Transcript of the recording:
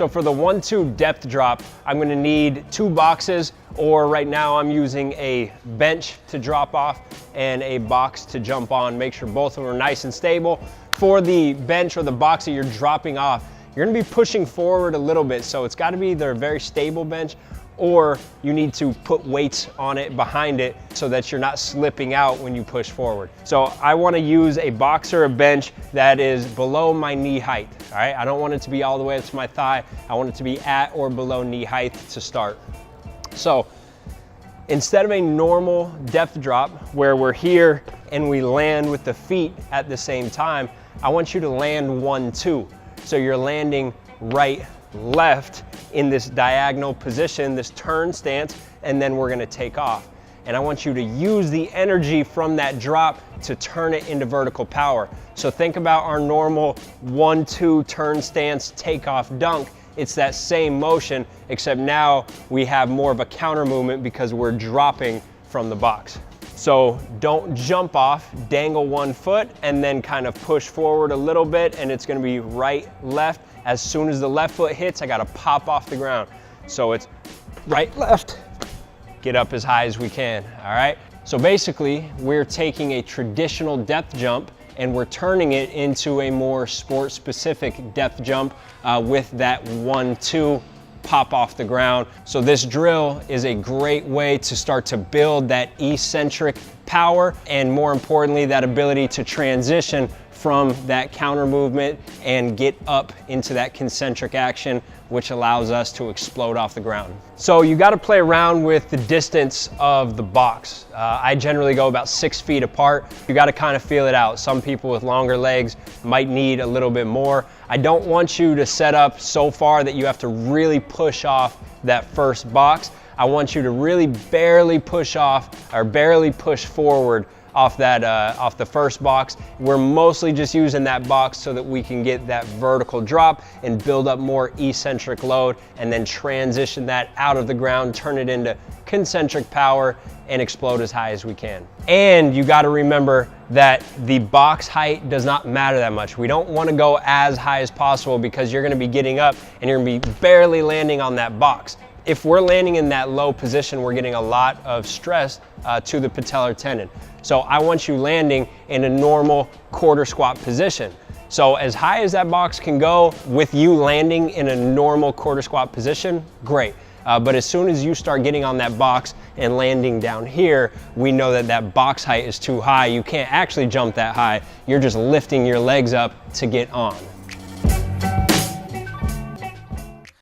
So for the 1-2 depth drop, I'm gonna need 2 boxes, or right now I'm using a bench to drop off and a box to jump on. Make sure both of them are nice and stable. For the bench or the box that you're dropping off, you're gonna be pushing forward a little bit. So it's gotta be either a very stable bench, or you need to put weights on it behind it so that you're not slipping out when you push forward. So I wanna use a box or a bench that is below my knee height, all right? I don't want it to be all the way up to my thigh. I want it to be at or below knee height to start. So instead of a normal depth drop where we're here and we land with the feet at the same time, I want you to land 1-2. So you're landing right, left in this diagonal position, this turn stance, and then we're gonna take off. And I want you to use the energy from that drop to turn it into vertical power. So think about our normal 1-2 turn stance, takeoff, dunk. It's that same motion, except now we have more of a counter movement because we're dropping from the box. So don't jump off, dangle 1 foot, and then kind of push forward a little bit, and it's gonna be right, left. As soon as the left foot hits, I gotta pop off the ground. So it's right, left, get up as high as we can, all right? So basically, we're taking a traditional depth jump and we're turning it into a more sport-specific depth jump with that 1-2 pop off the ground. So this drill is a great way to start to build that eccentric power, and more importantly, that ability to transition from that counter movement and get up into that concentric action, which allows us to explode off the ground. So you got to play around with the distance of the box. I generally go about 6 feet apart. You got to kind of feel it out. Some people with longer legs might need a little bit more. I don't want you to set up so far that you have to really push off that first box. I want you to really barely push off or barely push forward off that off the first box. We're mostly just using that box so that we can get that vertical drop and build up more eccentric load, and then transition that out of the ground, turn it into concentric power, and explode as high as we can. And you got to remember that the box height does not matter that much. We don't want to go as high as possible because you're going to be getting up and you're going to be barely landing on that box. If we're landing in that low position, we're getting a lot of stress to the patellar tendon. So I want you landing in a normal quarter squat position. So as high as that box can go with you landing in a normal quarter squat position, great. But as soon as you start getting on that box and landing down here, we know that that box height is too high. You can't actually jump that high. You're just lifting your legs up to get on.